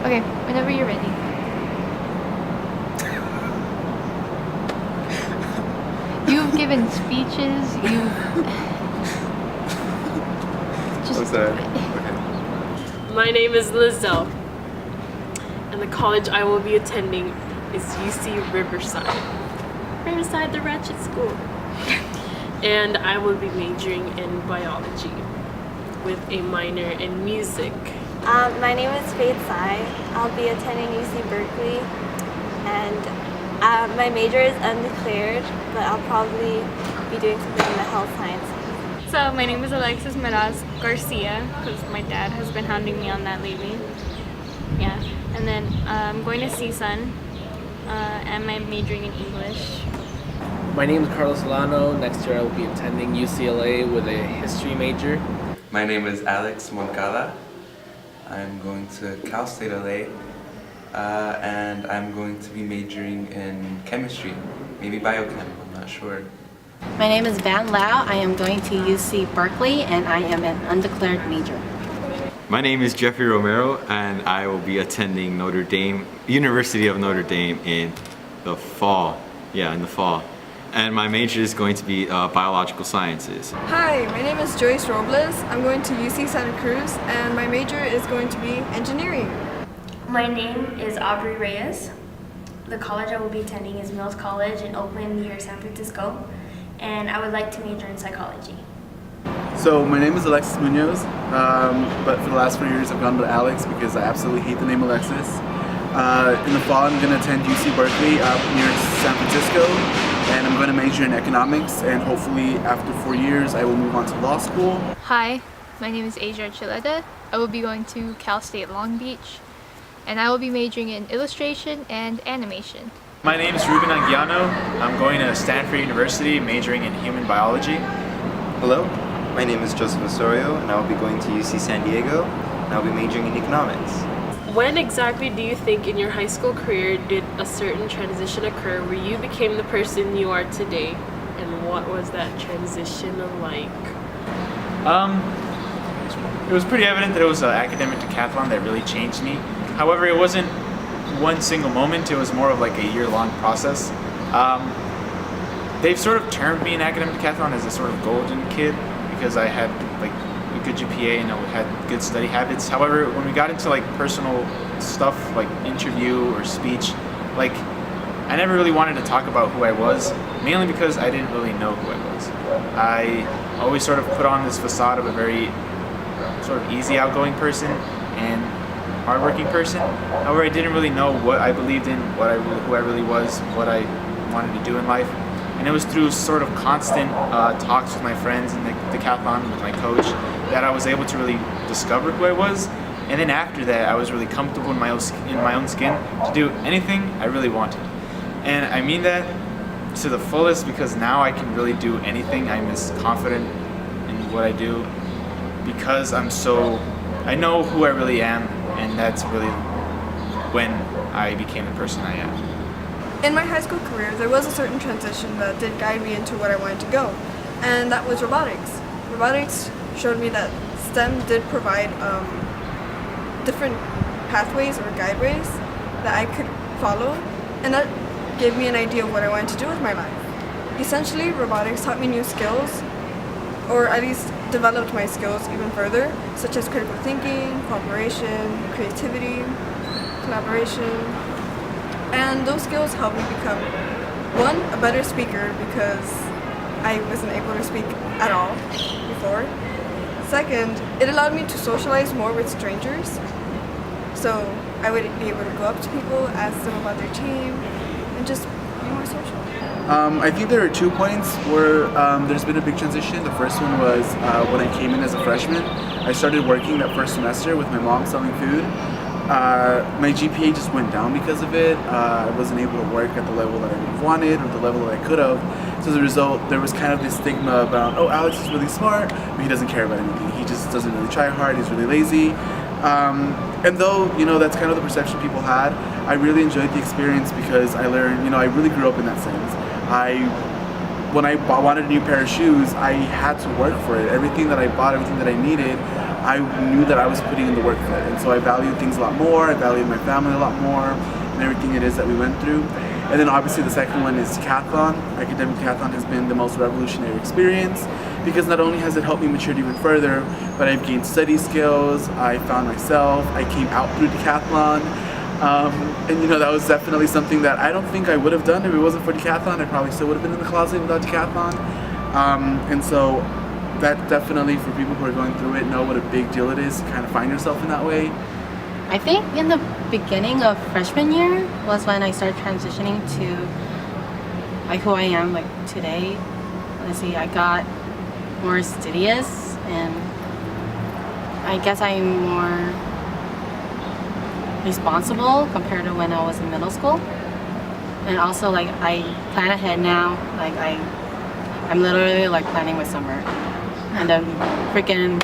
Okay, whenever you're ready. You've given speeches, What's that? Okay. My name is Lizelle, and the college I will be attending is UC Riverside. Riverside, the ratchet school. And I will be majoring in biology with a minor in music. My name is Faith Sai. I'll be attending UC Berkeley, and my major is undeclared, but I'll probably be doing something in the health sciences. So my name is Alexis Meraz Garcia, because my dad has been hounding me on that lately. Yeah, and then I'm going to CSUN, and I'm majoring in English. My name is Carlos Solano. Next year I will be attending UCLA with a history major. My name is Alex Moncada. I'm going to Cal State LA, and I'm going to be majoring in chemistry, maybe biochem, I'm not sure. My name is Van Lau. I am going to UC Berkeley and I am an undeclared major. My name is Jeffrey Romero and I will be attending University of Notre Dame in the fall. Yeah, in the fall. And my major is going to be biological sciences. Hi, my name is Joyce Robles. I'm going to UC Santa Cruz and my major is going to be engineering. My name is Aubrey Reyes. The college I will be attending is Mills College in Oakland near San Francisco, and I would like to major in psychology. So my name is Alexis Munoz, but for the last 4 years I've gone by Alex because I absolutely hate the name Alexis. In the fall I'm going to attend UC Berkeley near San Francisco, and I'm going to major in economics, and hopefully after 4 years I will move on to law school. Hi, my name is Archuleta. I will be going to Cal State Long Beach, and I will be majoring in illustration and animation. My name is Ruben Anguiano. I'm going to Stanford University, majoring in human biology. Hello, my name is Joseph Osorio, and I will be going to UC San Diego, and I'll be majoring in economics. When exactly do you think in your high school career did a certain transition occur where you became the person you are today? And what was that transition like? It was pretty evident that it was an academic decathlon that really changed me. However, it wasn't one single moment, it was more of like a year-long process. They've sort of termed me an academic decathlon as a sort of golden kid because I had like a good GPA and I had good study habits. However, when we got into like personal stuff like interview or speech, like I never really wanted to talk about who I was, mainly because I didn't really know who I was. I always sort of put on this facade of a very sort of easy, outgoing person and hardworking person. However, I didn't really know what I believed in, who I really was, what I wanted to do in life. And it was through sort of constant talks with my friends in the decathlon, with my coach, that I was able to really discover who I was. And then after that, I was really comfortable in my own skin to do anything I really wanted. And I mean that to the fullest because now I can really do anything. I'm as confident in what I do because I know who I really am, and that's really when I became the person I am. In my high school career, there was a certain transition that did guide me into what I wanted to go, and that was robotics. Robotics showed me that STEM did provide different pathways or guideways that I could follow, and that gave me an idea of what I wanted to do with my life. Essentially, robotics taught me new skills, or at least developed my skills even further, such as critical thinking, cooperation, creativity, collaboration, and those skills helped me become, one, a better speaker because I wasn't able to speak at all before. Second, it allowed me to socialize more with strangers, so I would be able to go up to people, ask them about their team, and just be more social. I think there are 2 points where there's been a big transition. The first one was when I came in as a freshman. I started working that first semester with my mom selling food. My GPA just went down because of it. I wasn't able to work at the level that I would have wanted or the level that I could have. So as a result, there was kind of this stigma about, oh, Alex is really smart, but he doesn't care about anything. He just doesn't really try hard, he's really lazy. And though, that's kind of the perception people had, I really enjoyed the experience because I learned, I really grew up in that sense. When I wanted a new pair of shoes, I had to work for it. Everything that I bought, everything that I needed, I knew that I was putting in the work for it. And so I valued things a lot more, I valued my family a lot more, and everything it is that we went through. And then obviously the second one is decathlon. Academic decathlon has been the most revolutionary experience because not only has it helped me mature even further, but I've gained study skills, I found myself, I came out through decathlon. And you know, that was definitely something that I don't think I would have done if it wasn't for decathlon. I probably still would have been in the closet without decathlon. And so that definitely, for people who are going through it, know what a big deal it is to kind of find yourself in that way. I think in the beginning of freshman year was when I started transitioning to like who I am like today. Let's see, I got more studious and I guess I'm more responsible compared to when I was in middle school. And also like I plan ahead now, like I'm literally like planning my summer. And then freaking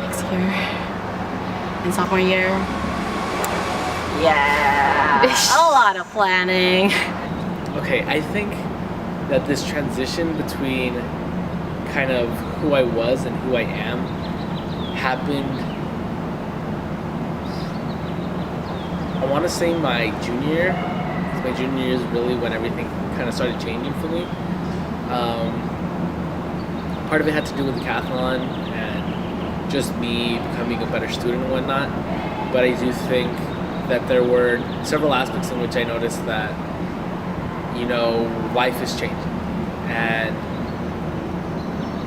next year. In sophomore year, yeah, a lot of planning. Okay, I think that this transition between kind of who I was and who I am happened, I want to say my junior year, because my junior year is really when everything kind of started changing for me. Part of it had to do with decathlon and just me becoming a better student and whatnot, but I do think that there were several aspects in which I noticed that, you know, life is changing and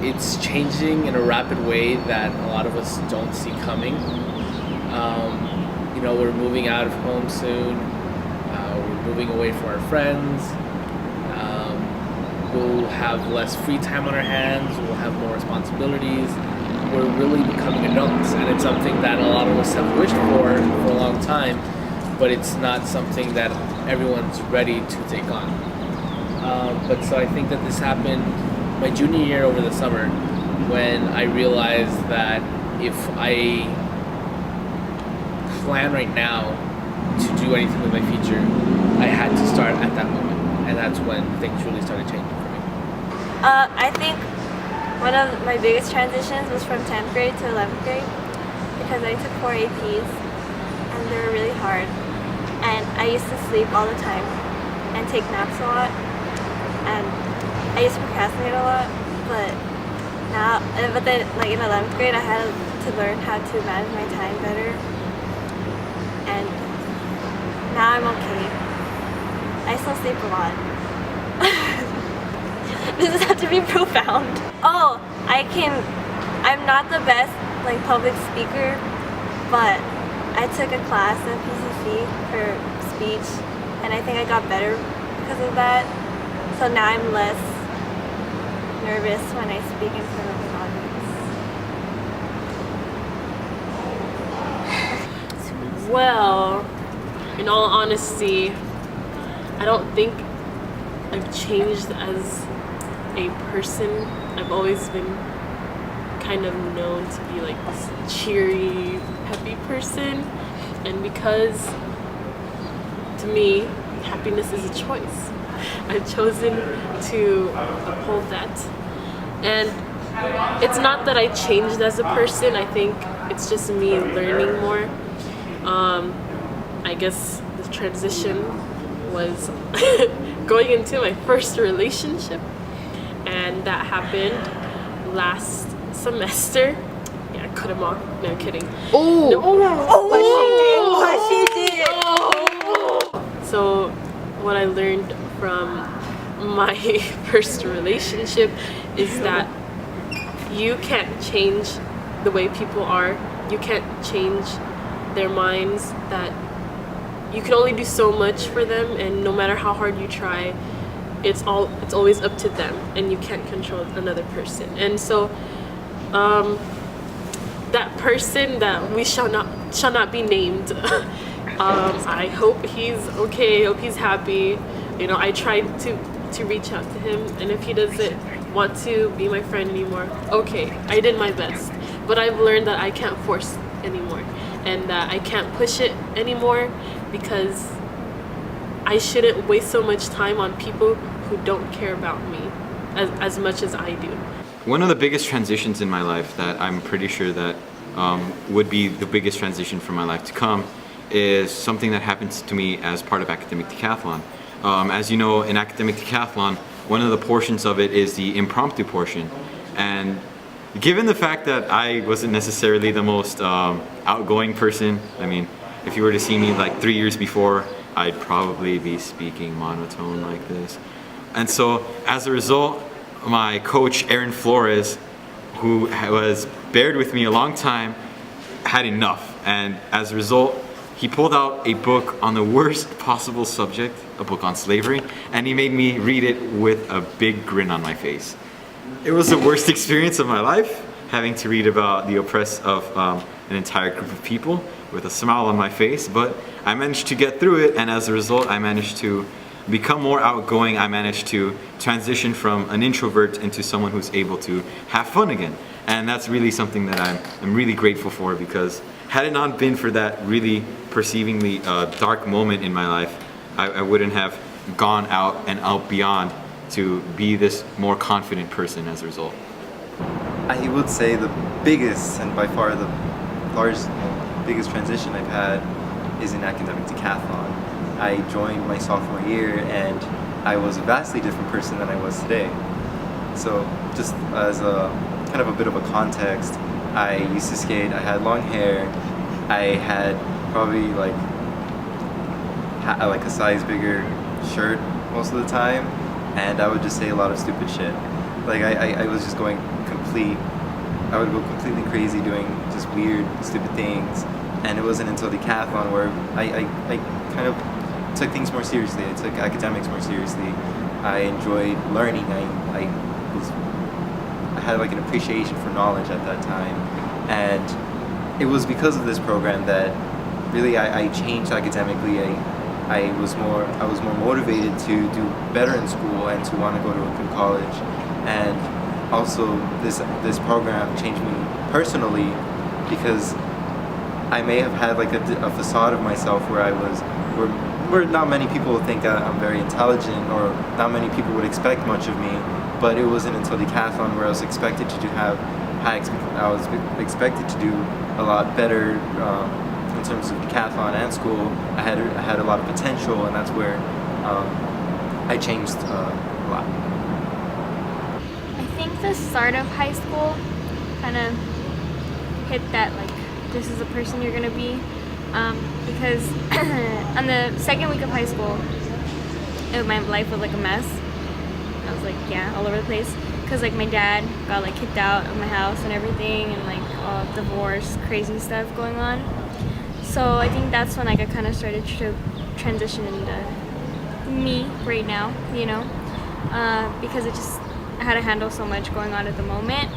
it's changing in a rapid way that a lot of us don't see coming. You know, we're moving out of home soon, we're moving away from our friends, we'll have less free time on our hands, we'll have more responsibilities. We're really becoming adults, and it's something that a lot of us have wished for a long time, but it's not something that everyone's ready to take on. But so I think that this happened my junior year over the summer when I realized that if I plan right now to do anything with my future, I had to start at that moment, and that's when things really started changing for me. I think one of my biggest transitions was from 10th grade to 11th grade because I took 4 APs and they were really hard. And I used to sleep all the time and take naps a lot. And I used to procrastinate a lot, but then like in 11th grade I had to learn how to manage my time better. And now I'm okay. I still sleep a lot. Does this have to be profound? Oh, I'm not the best like public speaker, but I took a class at PCC for speech and I think I got better because of that. So now I'm less nervous when I speak in front of an audience. Well, in all honesty, I don't think I've changed as a person. I've always been kind of known to be like this cheery, peppy person, and because to me, happiness is a choice. I've chosen to uphold that, and it's not that I changed as a person. I think it's just me learning more. I guess the transition was going into my first relationship, and that happened last semester. Yeah, I cut him off. No, I'm kidding. Oh! No. What she did! Oh. So, what I learned from my first relationship is that you can't change the way people are. You can't change their minds. That you can only do so much for them, and no matter how hard you try, it's always up to them, and you can't control another person. And so that person that we shall not be named, I hope he's okay, I hope he's happy. You know, I tried to reach out to him, and if he doesn't want to be my friend anymore, okay, I did my best. But I've learned that I can't force anymore, and that I can't push it anymore, because I shouldn't waste so much time on people who don't care about me as much as I do. One of the biggest transitions in my life that I'm pretty sure that would be the biggest transition for my life to come is something that happens to me as part of academic decathlon. As you know, in academic decathlon, one of the portions of it is the impromptu portion. And given the fact that I wasn't necessarily the most outgoing person, I mean, if you were to see me like 3 years before, I'd probably be speaking monotone like this. And so as a result, my coach, Aaron Flores, who was bared with me a long time, had enough. And as a result, he pulled out a book on the worst possible subject, a book on slavery, and he made me read it with a big grin on my face. It was the worst experience of my life, having to read about the oppress of an entire group of people with a smile on my face, but I managed to get through it, and as a result, I managed to become more outgoing. I managed to transition from an introvert into someone who's able to have fun again. And that's really something that I'm really grateful for, because had it not been for that really perceivingly dark moment in my life, I wouldn't have gone out and out beyond to be this more confident person as a result. I would say the biggest and by far the biggest transition I've had is in academic decathlon. I joined my sophomore year and I was a vastly different person than I was today. So just as a kind of a bit of a context, I used to skate, I had long hair, I had probably like a size bigger shirt most of the time, and I would just say a lot of stupid shit. Like I was just going I would go completely crazy doing just weird, stupid things, and it wasn't until decathlon where I kind of took things more seriously. I took academics more seriously. I enjoyed learning. I had like an appreciation for knowledge at that time, and it was because of this program that really I changed academically. I was more motivated to do better in school and to want to go to a good college, and also this program changed me personally, because I may have had like a facade of myself where not many people would think I'm very intelligent, or not many people would expect much of me. But it wasn't until decathlon where I was expected to I was expected to do a lot better in terms of decathlon and school. I had a lot of potential, and that's where I changed a lot. I think the start of high school kind of hit that, like, this is the person you're gonna be, because on the second week of high school, my life was like a mess. I was like, yeah, all over the place, because like my dad got like kicked out of my house and everything, and like all divorce, crazy stuff going on. So I think that's when like I kind of started to transition into me right now, you know, because I had to handle so much going on at the moment,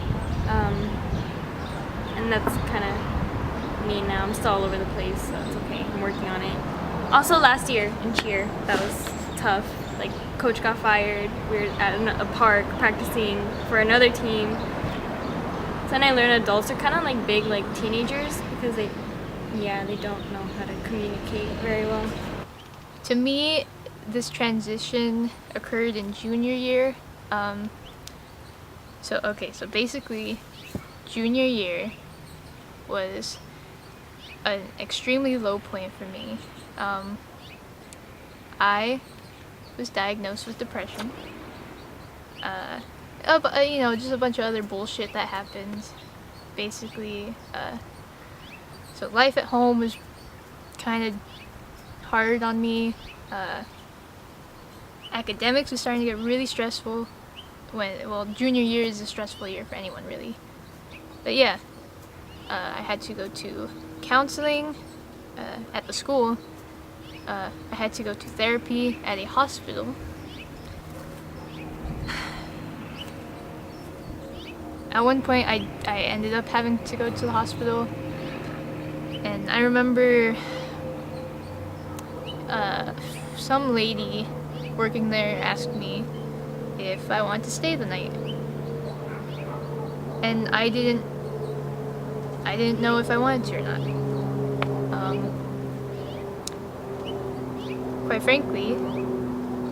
and that's kind of me now. I'm still all over the place, so it's okay. I'm working on it. Also, last year in cheer, that was tough. Like, coach got fired. We were at a park practicing for another team. So then I learned adults are kind of like big like teenagers, because they don't know how to communicate very well. To me, this transition occurred in junior year. So basically, junior year was an extremely low point for me. I was diagnosed with depression. Just a bunch of other bullshit that happens. Basically, so life at home was kind of hard on me. Academics was starting to get really stressful. Junior year is a stressful year for anyone, really. But yeah, I had to go to counseling at the school. I had to go to therapy at a hospital. At one point, I ended up having to go to the hospital, and I remember some lady working there asked me if I wanted to stay the night, and I didn't know if I wanted to or not. Quite frankly,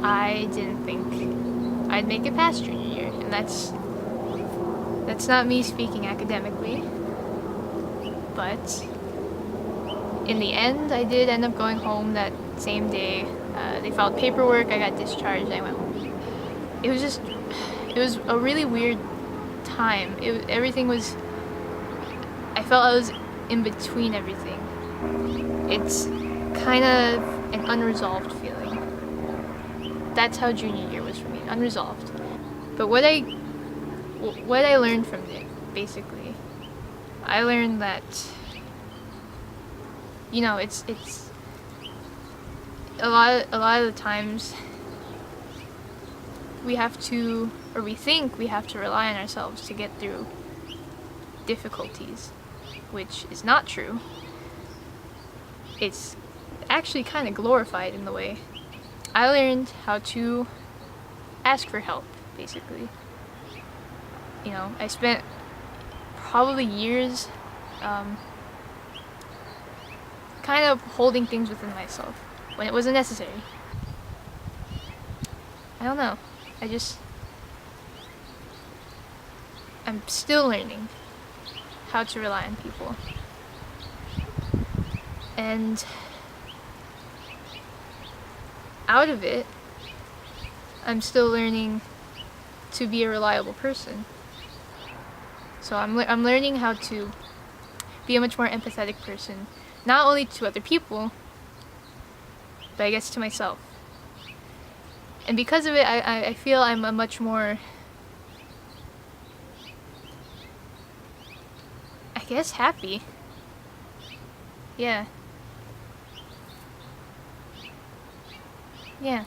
I didn't think I'd make it past junior year, and that's not me speaking academically. but in the end, I did end up going home that same day. They filed paperwork, I got discharged, I went home. It was a really weird time. Everything was, I felt I was in between everything. It's kind of an unresolved feeling. That's how junior year was for me, unresolved. But what I learned from it, basically, I learned that, you know, it's a lot of the times we have to, or we think we have to rely on ourselves to get through difficulties, which is not true. It's actually kind of glorified in the way. I learned how to ask for help, basically. You know, I spent probably years kind of holding things within myself when it wasn't necessary. I don't know. I'm still learning how to rely on people. And out of it, I'm still learning to be a reliable person. So I'm learning how to be a much more empathetic person, not only to other people, but I guess to myself. And because of it, I feel I'm a much more, I guess, happy. Yeah. Yeah.